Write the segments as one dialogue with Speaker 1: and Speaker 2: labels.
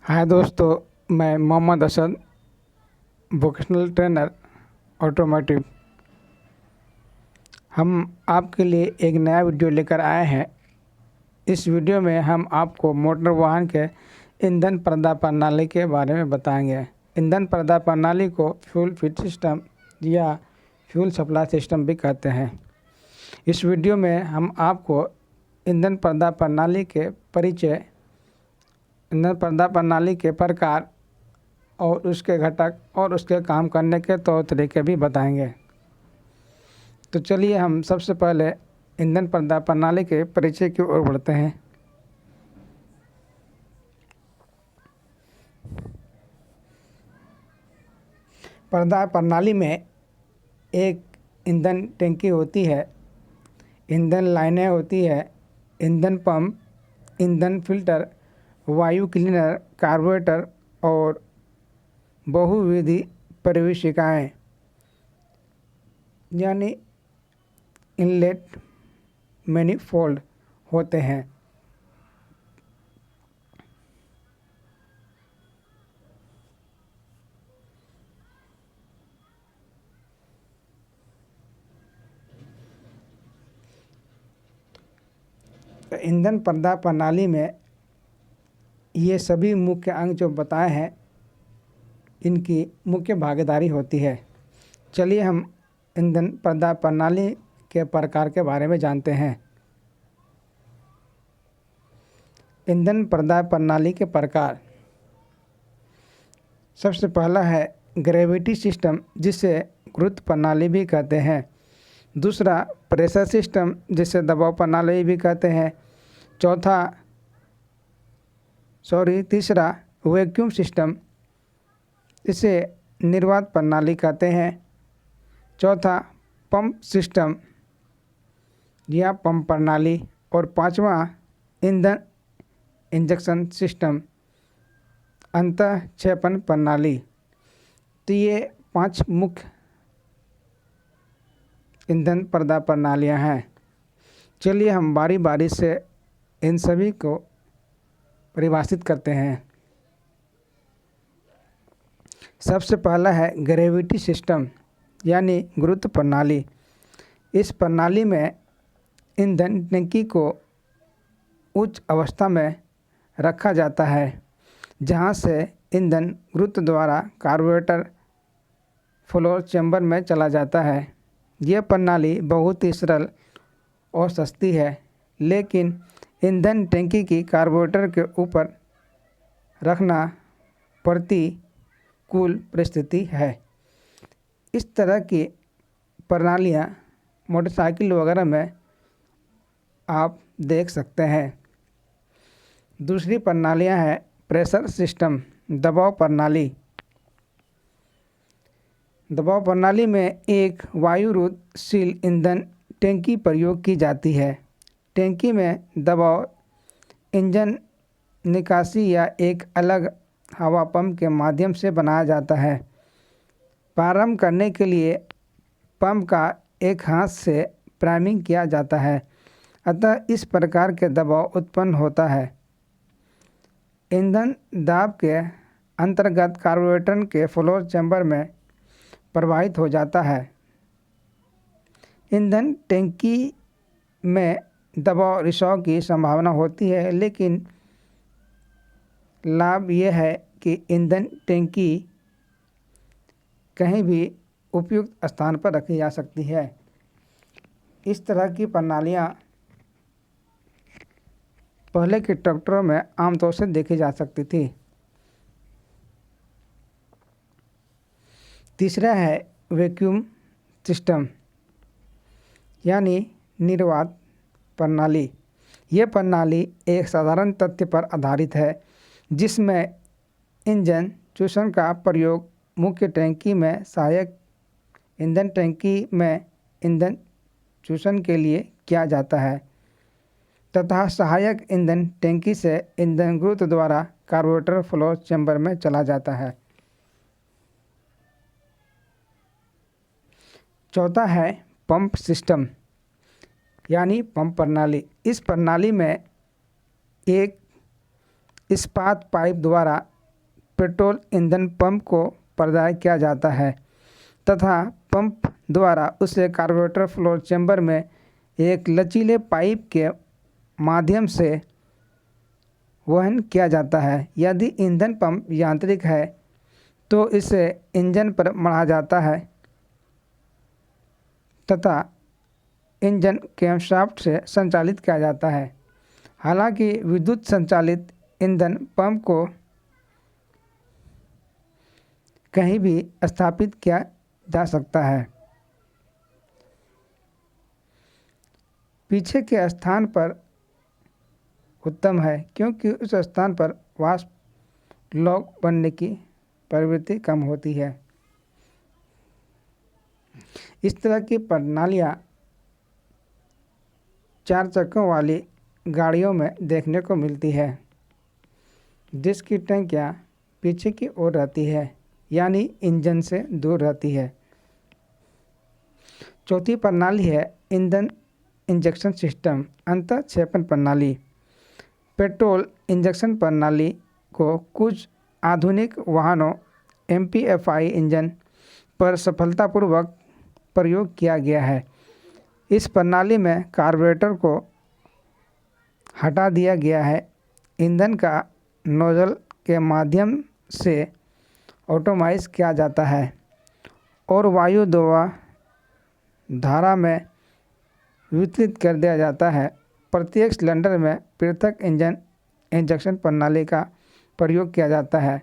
Speaker 1: हाय दोस्तों, मैं Mohammad Asad, vocational trainer automotive. हम आपके लिए एक नया वीडियो लेकर आए हैं। इस वीडियो में हम आपको मोटर वाहन के ईंधन पर्दा प्रणाली के बारे में बताएंगे। ईंधन पर्दा प्रणाली को फ्यूल फीड सिस्टम या फ्यूल सप्लाई सिस्टम भी कहते हैं। इस वीडियो में हम आपको ईंधन पर्दा प्रणाली के परिचय, ईंधन पर्दा प्रणाली के प्रकार और उसके घटक और उसके काम करने के तौर तरीके भी बताएंगे। तो चलिए हम सबसे पहले ईंधन पर्दा प्रणाली के परिचय की ओर बढ़ते हैं। पर्दा प्रणाली में एक ईंधन टंकी होती है, ईंधन लाइनें होती है, ईंधन पंप, ईंधन फिल्टर, वायु क्लीनर, कार्बोरेटर और बहुविधि परिवेशिकाएँ यानी इनलेट मैनिफोल्ड होते हैं। तो ईंधन पर्दा प्रणाली में ये सभी मुख्य अंग जो बताए हैं, इनकी मुख्य भागीदारी होती है। चलिए हम ईंधन पर्दा प्रणाली के प्रकार के बारे में जानते हैं। ईंधन पर्दा प्रणाली के प्रकार, सबसे पहला है ग्रेविटी सिस्टम, जिसे गुरुत्व प्रणाली भी कहते हैं। दूसरा प्रेशर सिस्टम, जिसे दबाव प्रणाली भी कहते हैं। तीसरा वैक्यूम सिस्टम, इसे निर्वात प्रणाली कहते हैं। चौथा पंप सिस्टम या पंप प्रणाली। और पांचवा ईंधन इंजेक्शन सिस्टम, अंतःक्षेपण प्रणाली। तो ये 5 मुख्य ईंधन पर्दा प्रणालियाँ हैं। चलिए हम बारी बारी से इन सभी को परिभाषित करते हैं। सबसे पहला है ग्रेविटी सिस्टम यानी गुरुत्व प्रणाली। इस प्रणाली में ईंधन टंकी को उच्च अवस्था में रखा जाता है, जहां से ईंधन गुरुत्व द्वारा कार्बोरेटर फ्लोर चैम्बर में चला जाता है। यह प्रणाली बहुत ही सरल और सस्ती है, लेकिन ईंधन टंकी की कार्बोरेटर के ऊपर रखना प्रतिकूल परिस्थिति है। इस तरह की प्रणालियाँ मोटरसाइकिल वगैरह में आप देख सकते हैं। दूसरी प्रणालियाँ हैं प्रेशर सिस्टम, दबाव प्रणाली। दबाव प्रणाली में एक वायुरोधशील ईंधन टैंकी प्रयोग की जाती है। टैंकी में दबाव इंजन निकासी या एक अलग हवा पंप के माध्यम से बनाया जाता है। प्रारंभ करने के लिए पंप का एक हाथ से प्राइमिंग किया जाता है, अतः इस प्रकार के दबाव उत्पन्न होता है। ईंधन दाब के अंतर्गत कार्बोरेटर के फ्लोर चैम्बर में प्रवाहित हो जाता है। ईंधन टैंकी में दबाव रिसाव की संभावना होती है, लेकिन लाभ यह है कि ईंधन टैंकी कहीं भी उपयुक्त स्थान पर रखी जा सकती है। इस तरह की प्रणालियाँ पहले के ट्रैक्टरों में आमतौर से देखी जा सकती थी। तीसरा है वैक्यूम सिस्टम यानी निर्वात प्रणाली। यह प्रणाली एक साधारण तथ्य पर आधारित है, जिसमें इंजन चूषण का प्रयोग मुख्य टैंकी में सहायक ईंधन टैंकी में ईंधन चूषण के लिए किया जाता है तथा सहायक ईंधन टैंकी से ईंधन गुरुत्व द्वारा कार्बोरेटर फ्लोर चैम्बर में चला जाता है। चौथा है पंप सिस्टम यानी पंप प्रणाली। इस प्रणाली में एक इस्पात पाइप द्वारा पेट्रोल ईंधन पंप को प्रदान किया जाता है तथा पंप द्वारा उसे कार्बोरेटर फ्लोर चैम्बर में एक लचीले पाइप के माध्यम से वहन किया जाता है। यदि ईंधन पंप यांत्रिक है तो इसे इंजन पर मढ़ा जाता है तथा इंजन कैमशाफ्ट से संचालित किया जाता है। हालांकि विद्युत संचालित ईंधन पंप को कहीं भी स्थापित किया जा सकता है। पीछे के स्थान पर उत्तम है क्योंकि उस स्थान पर वाष्प लॉक बनने की प्रवृत्ति कम होती है। इस तरह की प्रणालियाँ 4 चक्कों वाली गाड़ियों में देखने को मिलती है जिसकी टंकियाँ पीछे की ओर रहती है यानी इंजन से दूर रहती है। चौथी प्रणाली है ईंधन इंजेक्शन सिस्टम अंतःक्षेपण प्रणाली। पेट्रोल इंजेक्शन प्रणाली को कुछ आधुनिक वाहनों MPFI इंजन पर सफलतापूर्वक प्रयोग किया गया है। इस प्रणाली में कार्बोरेटर को हटा दिया गया है, ईंधन का नोजल के माध्यम से ऑटोमाइज किया जाता है और वायु द्रव धारा में वितरित कर दिया जाता है। प्रत्येक सिलेंडर में पृथक इंजन इंजेक्शन प्रणाली का प्रयोग किया जाता है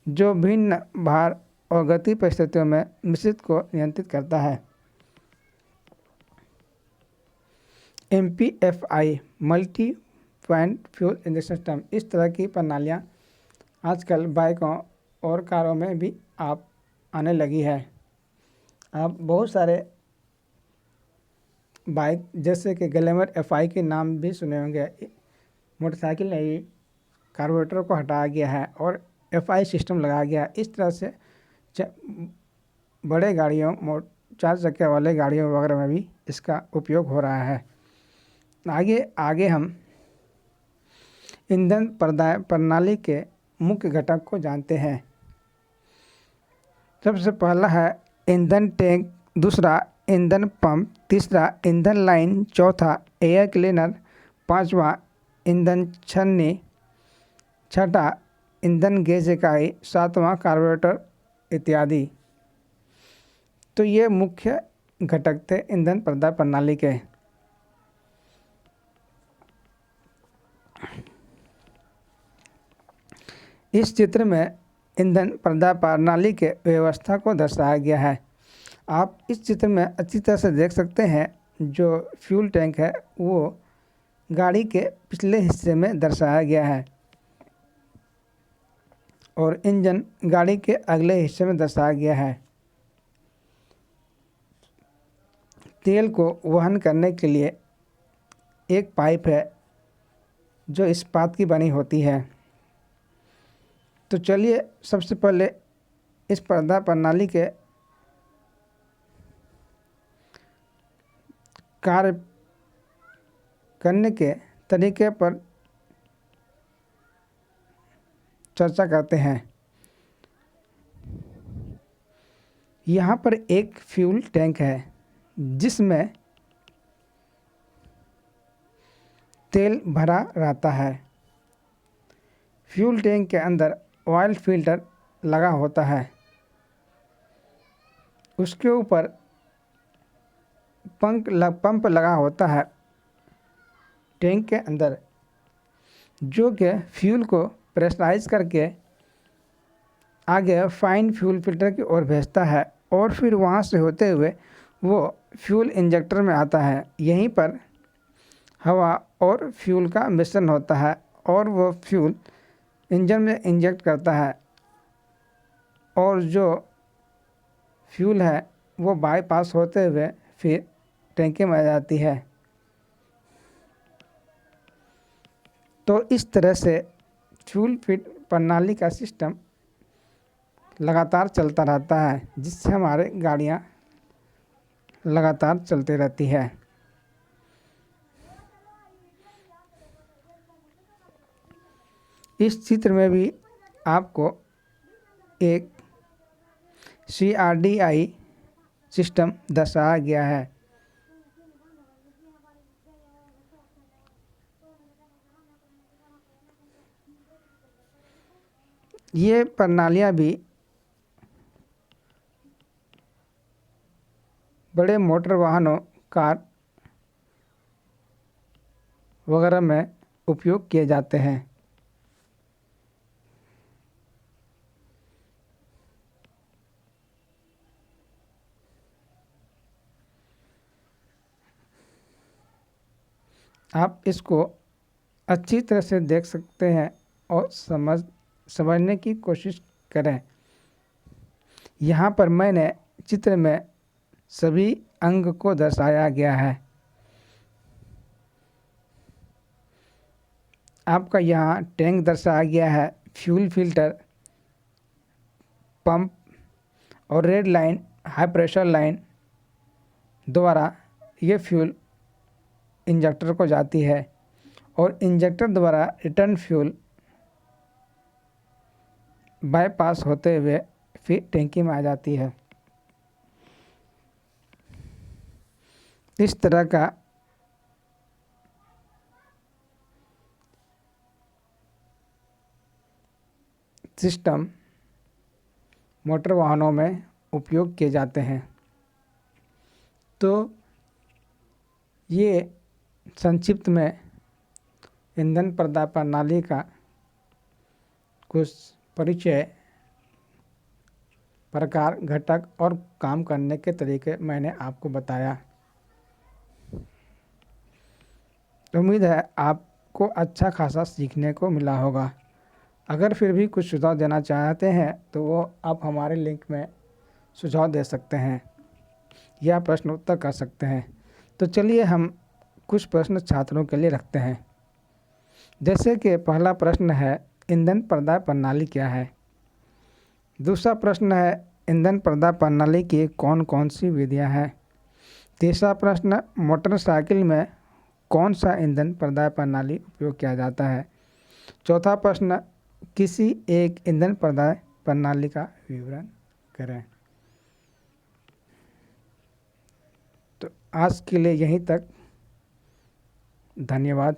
Speaker 1: जो भिन्न भार और गति परिस्थितियों में मिश्रण को नियंत्रित करता है। MPFI multi point fuel injection system. इस तरह की प्रणालियाँ आजकल बाइकों और कारों में भी आप आने लगी है। आप बहुत सारे बाइक जैसे कि ग्लैमर FI के नाम भी सुने होंगे। मोटरसाइकिल ने ही कार्बोरेटर को हटाया गया है और FI सिस्टम लगाया गया। इस तरह से बड़े गाड़ियों 4 चक्के वाले गाड़ियों वगैरह में भी इसका उपयोग हो रहा है। आगे हम ईंधन प्रणाली के मुख्य घटक को जानते हैं। सबसे पहला है ईंधन टैंक, दूसरा ईंधन पंप, तीसरा ईंधन लाइन, चौथा एयर क्लीनर, पांचवा ईंधन छन्नी, छठा ईंधन गैस इकाई, सातवां कार्बोरेटर इत्यादि। तो ये मुख्य घटक थे ईंधन प्रणाली के। इस चित्र में ईंधन प्रणाली के व्यवस्था को दर्शाया गया है। आप इस चित्र में अच्छी तरह से देख सकते हैं जो फ्यूल टैंक है वो गाड़ी के पिछले हिस्से में दर्शाया गया है और इंजन गाड़ी के अगले हिस्से में दर्शाया गया है। तेल को वहन करने के लिए एक पाइप है जो इस्पात की बनी होती है। तो चलिए सबसे पहले इस प्रणाली के कार्य करने के तरीके पर चर्चा करते हैं। यहाँ पर एक फ्यूल टैंक है जिसमें तेल भरा रहता है। फ्यूल टैंक के अंदर ऑयल फिल्टर लगा होता है। उसके ऊपर पंप लगा होता है टैंक के अंदर जो कि फ्यूल को प्रेशराइज करके आगे फाइन फ्यूल फिल्टर की ओर भेजता है और फिर वहाँ से होते हुए वो फ्यूल इंजेक्टर में आता है। यहीं पर हवा और फ्यूल का मिश्रण होता है और वो फ्यूल इंजन में इंजेक्ट करता है और जो फ्यूल है वो बाईपास होते हुए फिर टैंकी में आ जाती है। तो इस तरह से फ्यूल फिट प्रणाली का सिस्टम लगातार चलता रहता है जिससे हमारे गाड़ियाँ लगातार चलती रहती है। इस चित्र में भी आपको एक CRDI सिस्टम दर्शाया गया है। ये प्रणालियाँ भी बड़े मोटर वाहनों, कार वगैरह में उपयोग किए जाते हैं। आप इसको अच्छी तरह से देख सकते हैं और समझने की कोशिश करें। यहाँ पर मैंने चित्र में सभी अंग को दर्शाया गया है। आपका यहाँ टैंक दर्शाया गया है, फ्यूल फिल्टर, पंप और red line high pressure line द्वारा ये फ्यूल इंजेक्टर को जाती है और इंजेक्टर द्वारा रिटर्न फ्यूल बाईपास होते हुए फिर टैंकी में आ जाती है। इस तरह का सिस्टम मोटर वाहनों में उपयोग किए जाते हैं। तो ये संक्षिप्त में ईंधन प्रदाय प्रणाली का कुछ परिचय, प्रकार, घटक और काम करने के तरीके मैंने आपको बताया। उम्मीद है आपको अच्छा खासा सीखने को मिला होगा। अगर फिर भी कुछ सुझाव देना चाहते हैं तो वो आप हमारे लिंक में सुझाव दे सकते हैं या प्रश्न उत्तर कर सकते हैं। तो चलिए हम कुछ प्रश्न छात्रों के लिए रखते हैं। जैसे कि पहला प्रश्न है, ईंधन प्रदाय प्रणाली क्या है? दूसरा प्रश्न है, ईंधन प्रदाय प्रणाली की कौन कौन सी विधियां हैं? तीसरा प्रश्न, मोटरसाइकिल में कौन सा ईंधन प्रदाय प्रणाली उपयोग किया जाता है? चौथा प्रश्न, किसी एक ईंधन प्रदाय प्रणाली का विवरण करें। तो आज के लिए यहीं तक। धन्यवाद।